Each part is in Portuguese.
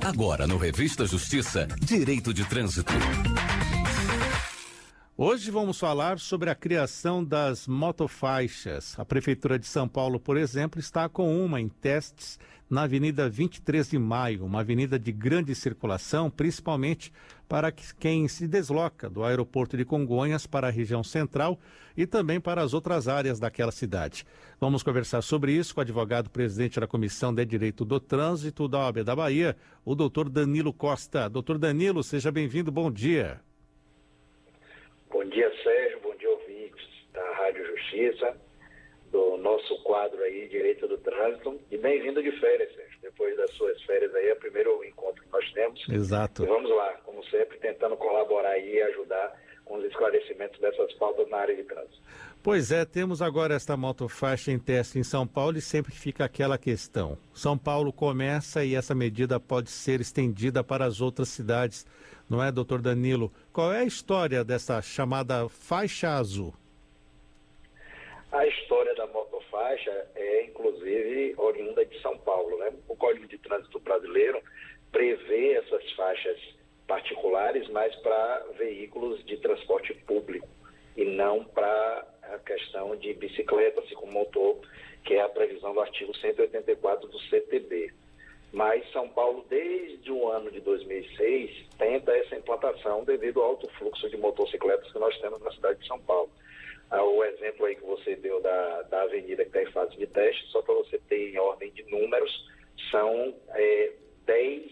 Agora no Revista Justiça, Direito de Trânsito. Hoje vamos falar sobre a criação das motofaixas. A Prefeitura de São Paulo, por exemplo, está com uma em testes na Avenida 23 de Maio, uma avenida de grande circulação, principalmente para quem se desloca do aeroporto de Congonhas para a região central e também para as outras áreas daquela cidade. Vamos conversar sobre isso com o advogado-presidente da Comissão de Direito do Trânsito da OAB da Bahia, o doutor Danilo Costa. Doutor Danilo, seja bem-vindo, bom dia. Bom dia, Sérgio, bom dia, ouvintes da Rádio Justiça, do nosso quadro aí, Direito do Trânsito, e bem-vindo de férias, Sérgio. Depois das suas férias aí, é o primeiro encontro que nós temos. Exato. E vamos lá, como sempre, tentando colaborar aí e ajudar com os esclarecimentos dessas pautas na área de trânsito. Pois é, temos agora esta motofaixa em teste em São Paulo e sempre fica aquela questão. São Paulo começa e essa medida pode ser estendida para as outras cidades, não é, doutor Danilo? Qual é a história dessa chamada faixa azul? A história da motofaixa é, inclusive, oriunda de São Paulo, né? O Código de Trânsito Brasileiro prevê essas faixas particulares, mas para veículos de transporte público e não para a questão de bicicleta, assim como motor, que é a previsão do artigo 184 do CTB. Mas São Paulo, desde o ano de 2006, tenta essa implantação devido ao alto fluxo de motocicletas que nós temos na cidade de São Paulo. O exemplo aí que você deu da avenida que está em fase de teste, só para você ter em ordem de números, são 10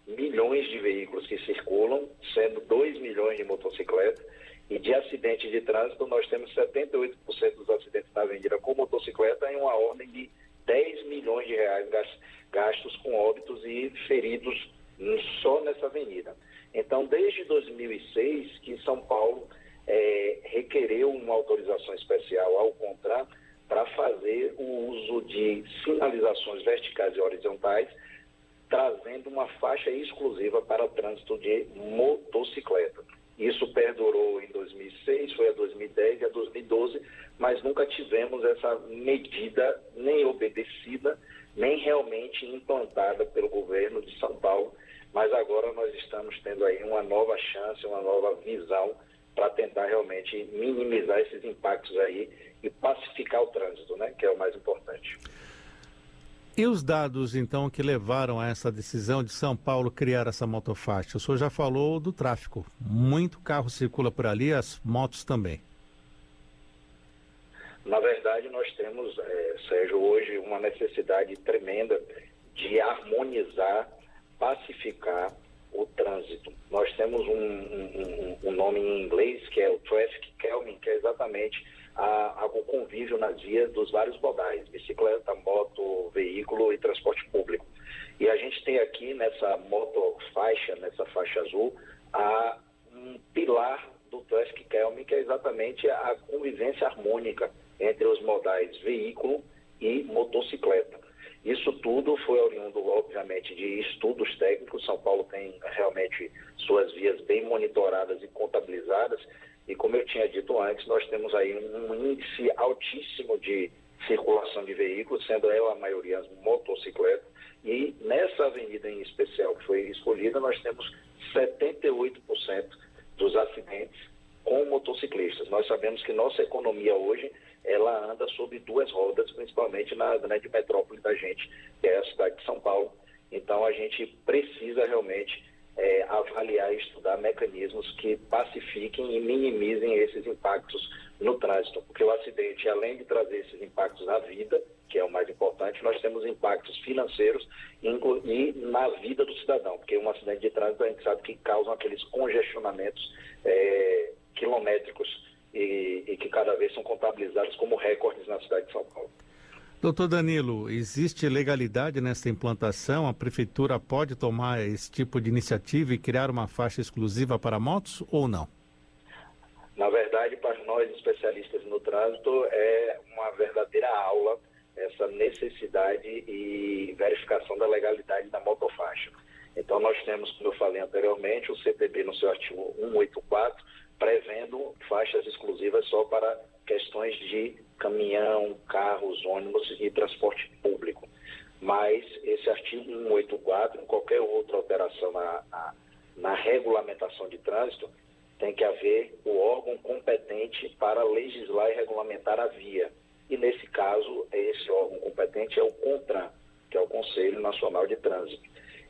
milhões de veículos que circulam, sendo 2 milhões de motocicletas, e de acidentes de trânsito nós temos 78% dos acidentes na avenida com motocicleta em uma ordem de 10 milhões de reais gastos com óbitos e feridos só nessa avenida. Então, desde 2006 que São Paulo requereu uma autorização especial ao CONTRAN para fazer o uso de sinalizações verticais e horizontais, trazendo uma faixa exclusiva para o trânsito de motocicleta. Isso perdurou em 2006, foi a 2010 e a 2012, mas nunca tivemos essa medida nem obedecida, nem realmente implantada pelo governo de São Paulo. Mas agora nós estamos tendo aí uma nova chance, uma nova visão para tentar realmente minimizar esses impactos aí e pacificar o trânsito, né, que é o mais importante. E os dados, então, que levaram a essa decisão de São Paulo criar essa motofaixa? O senhor já falou do tráfego. Muito carro circula por ali, as motos também. Na verdade, nós temos, Sérgio, hoje uma necessidade tremenda de harmonizar, pacificar o trânsito. Nós temos um nome em inglês que é o Traffic Calming, que é exatamente o convívio nas vias dos vários modais, bicicleta, moto, veículo e transporte público. E a gente tem aqui nessa motofaixa, nessa faixa azul, um pilar do Traffic Calming, que é exatamente a convivência harmônica entre os modais veículo e motocicleta. Isso tudo foi oriundo, obviamente, de estudos técnicos. São Paulo tem realmente suas vias bem monitoradas e contabilizadas, e como eu tinha dito antes, nós temos aí um índice altíssimo de circulação de veículos, sendo ela a maioria as motocicletas, e nessa avenida em especial que foi escolhida, nós temos 78% dos acidentes com motociclistas. Nós sabemos que nossa economia hoje, ela anda sobre duas rodas, principalmente na grande metrópole da gente, que é a cidade de São Paulo. Então a gente precisa realmente avaliar e estudar mecanismos que pacifiquem e minimizem esses impactos no trânsito, porque o acidente, além de trazer esses impactos na vida, que é o mais importante, nós temos impactos financeiros e na vida do cidadão, porque um acidente de trânsito a gente sabe que causam aqueles congestionamentos quilométricos e que cada vez são contabilizados como recordes na cidade de São Paulo. Doutor Danilo, existe legalidade nessa implantação? A prefeitura pode tomar esse tipo de iniciativa e criar uma faixa exclusiva para motos ou não? Na verdade, para nós especialistas no trânsito, é uma verdadeira aula essa necessidade e verificação da legalidade da motofaixa. Então nós temos, como eu falei anteriormente, o CTB no seu artigo 184, prevendo faixas exclusivas só para questões de caminhão, carros, ônibus e transporte público. mas esse artigo 184, em qualquer outra alteração na regulamentação de trânsito, tem que haver o órgão competente para legislar e regulamentar a via. E nesse caso, esse órgão competente é o CONTRAN, que é o Conselho Nacional de Trânsito.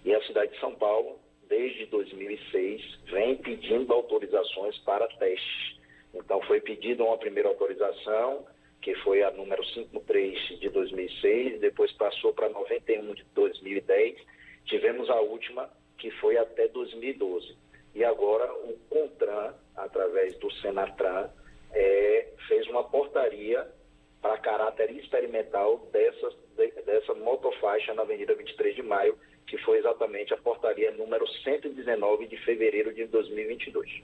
E a cidade de São Paulo, desde 2006, vem pedindo autorizações para testes. Então foi pedida uma primeira autorização, que foi a número 53 de 2006, depois passou para 91 de 2010, tivemos a última, que foi até 2012. E agora o CONTRAN, através do Senatran, fez uma portaria para caráter experimental dessa motofaixa na Avenida 23 de Maio, que foi exatamente a portaria número 119 de fevereiro de 2022.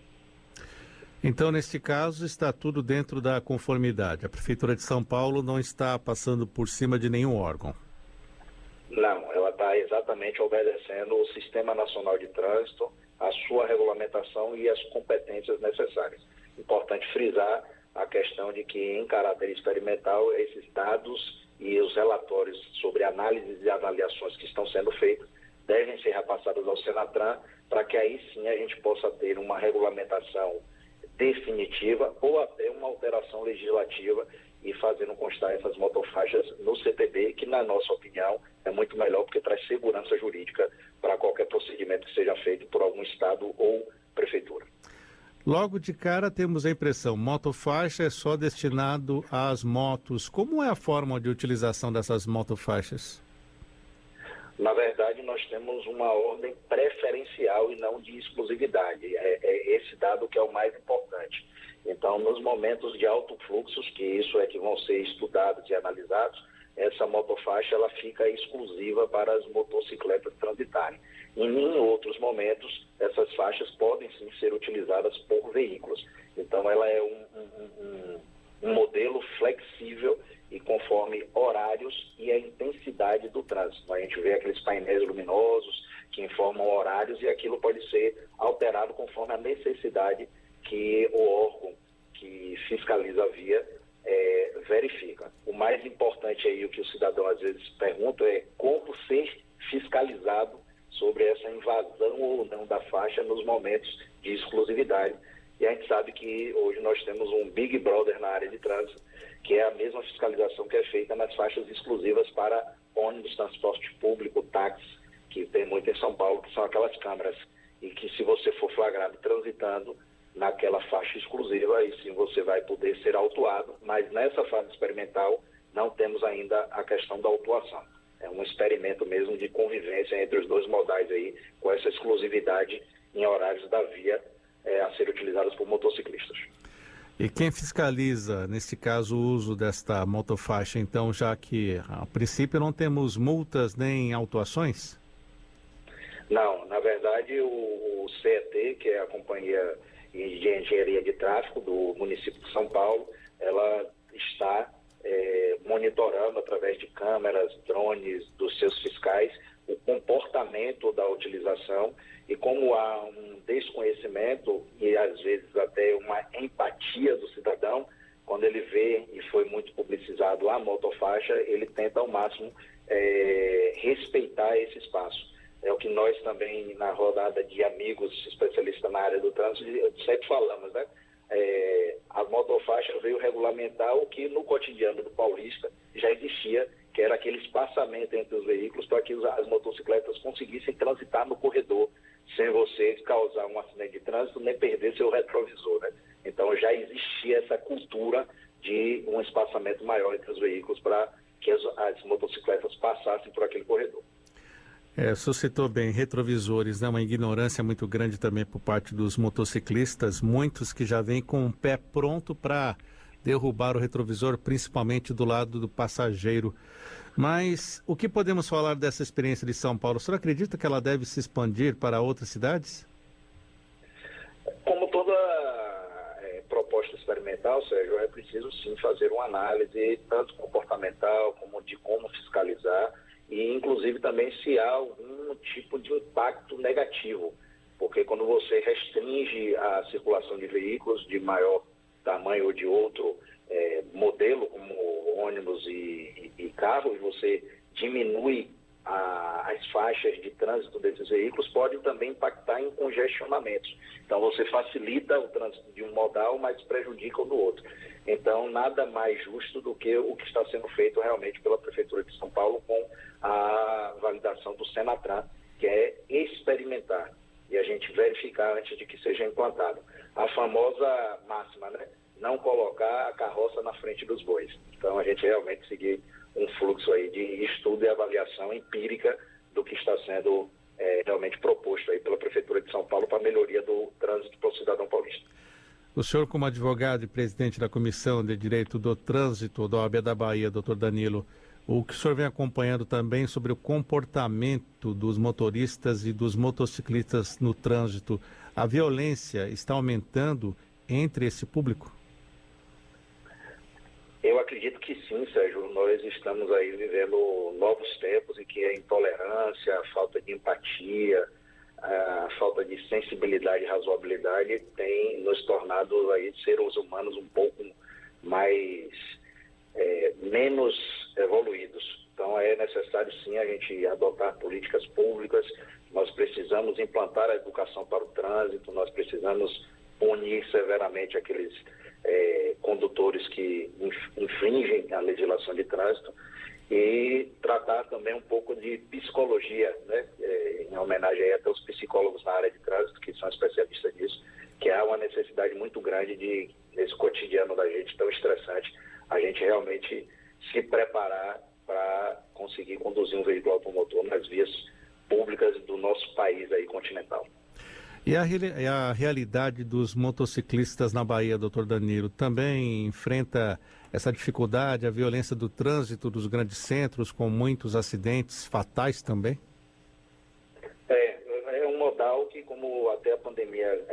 Então, neste caso, está tudo dentro da conformidade. A Prefeitura de São Paulo não está passando por cima de nenhum órgão. Não, ela está exatamente obedecendo o Sistema Nacional de Trânsito, a sua regulamentação e as competências necessárias. Importante frisar a questão de que, em caráter experimental, esses dados e os relatórios sobre análises e avaliações que estão sendo feitas devem ser repassados ao Senatran, para que aí sim a gente possa ter uma regulamentação definitiva ou até uma alteração legislativa e fazendo constar essas motofaixas no CTB, que, na nossa opinião, é muito melhor porque traz segurança jurídica para qualquer procedimento que seja feito por algum estado ou prefeitura. Logo de cara temos a impressão, motofaixa é só destinado às motos. Como é a forma de utilização dessas motofaixas? Na verdade, nós temos uma ordem preferencial e não de exclusividade. É esse dado que é o mais importante. Então, nos momentos de alto fluxos, que isso é que vão ser estudados e analisados, essa motofaixa ela fica exclusiva para as motocicletas transitarem. Em outros momentos, essas faixas podem sim ser utilizadas por veículos. Então, ela é um modelo flexível e conforme horários e a intensidade do trânsito. A gente vê aqueles painéis luminosos que informam horários e aquilo pode ser alterado conforme a necessidade que o órgão que fiscaliza a via verifica. O mais importante aí, o que o cidadão às vezes pergunta é como ser fiscalizado sobre essa invasão ou não da faixa nos momentos de exclusividade. E a gente sabe que hoje nós temos um Big Brother na área de trânsito, que é a mesma fiscalização que é feita nas faixas exclusivas para ônibus, transporte público, táxi, que tem muito em São Paulo, que são aquelas câmeras, e que se você for flagrado transitando naquela faixa exclusiva, aí sim você vai poder ser autuado, mas nessa fase experimental não temos ainda a questão da autuação. É um experimento mesmo de convivência entre os dois modais aí, com essa exclusividade em horários da via a ser utilizadas por motociclistas. E quem fiscaliza, nesse caso, o uso desta motofaixa, então, já que a princípio não temos multas nem autuações? Não, na verdade o CET, que é a Companhia de Engenharia de Tráfego do município de São Paulo, ela está monitorando através de câmeras, drones dos seus fiscais o comportamento da utilização, e como há um desconhecimento e às vezes até uma empatia do cidadão, quando ele vê, e foi muito publicizado, a motofaixa, ele tenta ao máximo respeitar esse espaço. É o que nós também, na rodada de amigos especialistas na área do trânsito, sempre falamos, né? A motofaixa veio regulamentar o que no cotidiano do paulista já existia, que era aquele espaçamento entre os veículos para que as motocicletas conseguissem transitar no corredor, sem você causar um acidente de trânsito nem perder seu retrovisor, né? Então já existia essa cultura de um espaçamento maior entre os veículos para que as motocicletas passassem por aquele corredor. O senhor citou bem, retrovisores, né? Uma ignorância muito grande também por parte dos motociclistas, muitos que já vêm com o pé pronto para derrubar o retrovisor, principalmente do lado do passageiro. Mas o que podemos falar dessa experiência de São Paulo? O senhor acredita que ela deve se expandir para outras cidades? Como toda proposta experimental, Sérgio, é preciso sim fazer uma análise tanto comportamental como de como fiscalizar, e inclusive também se há algum tipo de impacto negativo, porque quando você restringe a circulação de veículos de maior tamanho ou de outro modelo, como ônibus e carro, e você diminui faixas de trânsito desses veículos pode também impactar em congestionamentos. Então, você facilita o trânsito de um modal, mas prejudica o do outro. Então, nada mais justo do que o que está sendo feito realmente pela Prefeitura de São Paulo com a validação do Senatran, que é experimentar e a gente verificar antes de que seja implantado. A famosa máxima, né? Não colocar a carroça na frente dos bois. Então, a gente realmente seguir um fluxo aí de estudo e avaliação empírica do que está sendo realmente proposto aí pela Prefeitura de São Paulo para a melhoria do trânsito para o cidadão paulista. O senhor, como advogado e presidente da Comissão de Direito do Trânsito da OAB da Bahia, doutor Danilo, o que o senhor vem acompanhando também sobre o comportamento dos motoristas e dos motociclistas no trânsito, a violência está aumentando entre esse público? Eu acredito que sim, Sérgio. Nós estamos aí vivendo novos tempos em que a intolerância, a falta de empatia, a falta de sensibilidade e razoabilidade tem nos tornado aí seres humanos um pouco mais menos evoluídos. Então é necessário sim a gente adotar políticas públicas, nós precisamos implantar a educação para o trânsito, nós precisamos punir severamente aqueles condutores que infringem a legislação de trânsito e tratar também um pouco de psicologia, né? Em homenagem aí até aos psicólogos na área de trânsito, que são especialistas nisso, que há uma necessidade muito grande de, nesse cotidiano da gente tão estressante, a gente realmente se preparar para conseguir conduzir um veículo automotor nas vias públicas do nosso país aí continental. E a realidade dos motociclistas na Bahia, doutor Danilo, também enfrenta essa dificuldade, a violência do trânsito dos grandes centros, com muitos acidentes fatais também? É um modal que, como até a pandemia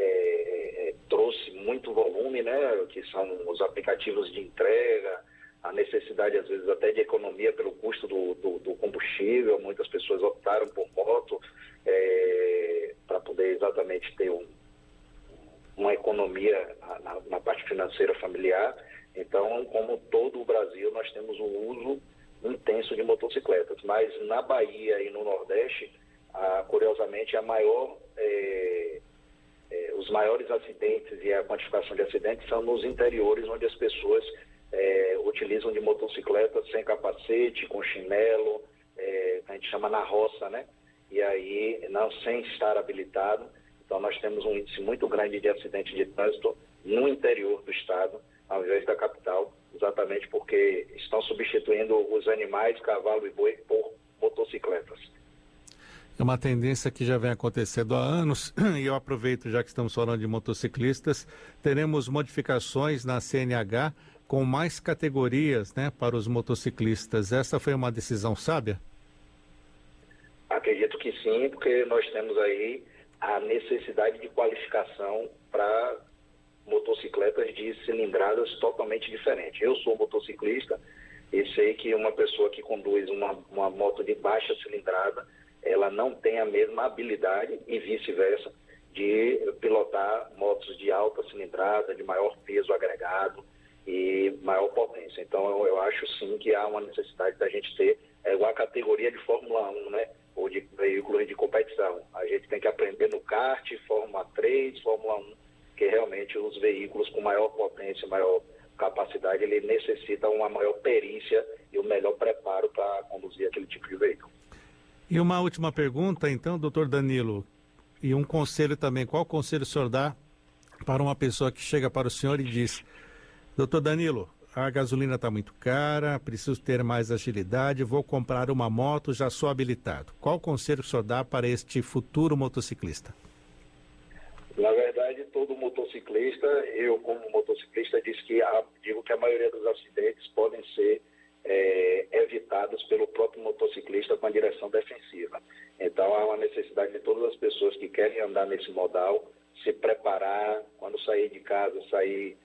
trouxe muito volume, né, que são os aplicativos de entrega, a necessidade, às vezes, até de economia pelo custo do combustível, muitas pessoas optaram por moto, para poder exatamente ter uma economia na parte financeira familiar. Então, como todo o Brasil, nós temos um uso intenso de motocicletas. Mas na Bahia e no Nordeste, curiosamente, os maiores acidentes e a quantificação de acidentes são nos interiores, onde as pessoas utilizam de motocicleta sem capacete, com chinelo, a gente chama na roça, né? E aí, não sem estar habilitado. Então, nós temos um índice muito grande de acidentes de trânsito no interior do estado, ao invés da capital, exatamente porque estão substituindo os animais, cavalo e boi, por motocicletas. É uma tendência que já vem acontecendo há anos, e eu aproveito, já que estamos falando de motociclistas, teremos modificações na CNH com mais categorias, né, para os motociclistas. Essa foi uma decisão sábia? Acredito que sim, porque nós temos aí a necessidade de qualificação para motocicletas de cilindradas totalmente diferentes. Eu sou motociclista e sei que uma pessoa que conduz uma moto de baixa cilindrada, ela não tem a mesma habilidade e vice-versa de pilotar motos de alta cilindrada, de maior peso agregado e maior potência. Então eu acho sim que há uma necessidade da gente ter uma categoria de Fórmula 1, né? Ou de veículos de competição. A gente tem que aprender no kart, Fórmula 3, Fórmula 1, que realmente os veículos com maior potência, maior capacidade, ele necessita uma maior perícia e um melhor preparo para conduzir aquele tipo de veículo. E uma última pergunta, então, doutor Danilo, e um conselho também. Qual conselho o senhor dá para uma pessoa que chega para o senhor e diz: doutor Danilo, a gasolina está muito cara, preciso ter mais agilidade, vou comprar uma moto, já sou habilitado. Qual conselho o senhor dá para este futuro motociclista? Na verdade, todo motociclista, eu como motociclista, digo que a maioria dos acidentes podem ser evitados pelo próprio motociclista com a direção defensiva. Então, há uma necessidade de todas as pessoas que querem andar nesse modal se preparar, quando sair de casa, sair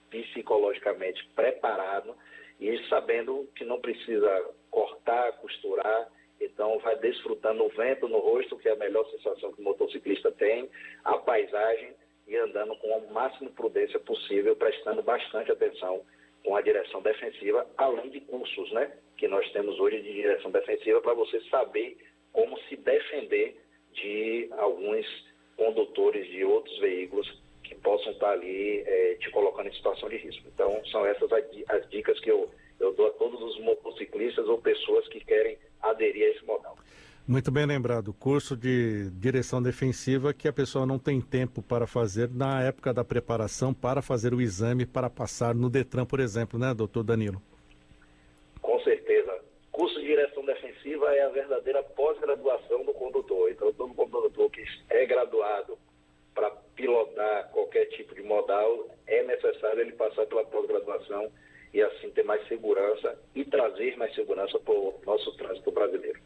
psicologicamente preparado e sabendo que não precisa cortar, costurar, então vai desfrutando o vento no rosto, que é a melhor sensação que o motociclista tem, a paisagem, e andando com a máxima prudência possível, prestando bastante atenção com a direção defensiva, além de cursos, né, que nós temos hoje de direção defensiva, para você saber como se defender de alguns condutores de outros veículos que possam estar ali te colocando em situação de risco. Então, são essas as dicas que eu dou a todos os motociclistas ou pessoas que querem aderir a esse modal. Muito bem lembrado, curso de direção defensiva que a pessoa não tem tempo para fazer na época da preparação para fazer o exame para passar no Detran, por exemplo, né, doutor Danilo? Com certeza. Curso de direção defensiva é a verdadeira pós-graduação do condutor. Então, todo condutor que é graduado para pilotar qualquer tipo de modal, é necessário ele passar pela pós-graduação e assim ter mais segurança e trazer mais segurança para o nosso trânsito brasileiro.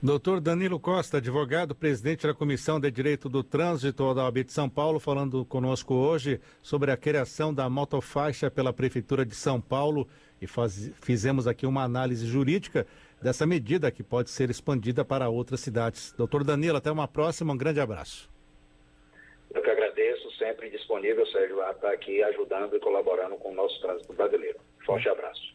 Doutor Danilo Costa, advogado, presidente da Comissão de Direito do Trânsito da OAB de São Paulo, falando conosco hoje sobre a criação da motofaixa pela Prefeitura de São Paulo e fizemos aqui uma análise jurídica dessa medida que pode ser expandida para outras cidades. Doutor Danilo, até uma próxima, um grande abraço. Eu que agradeço, sempre disponível, Sérgio, a estar aqui ajudando e colaborando com o nosso trânsito brasileiro. Forte abraço.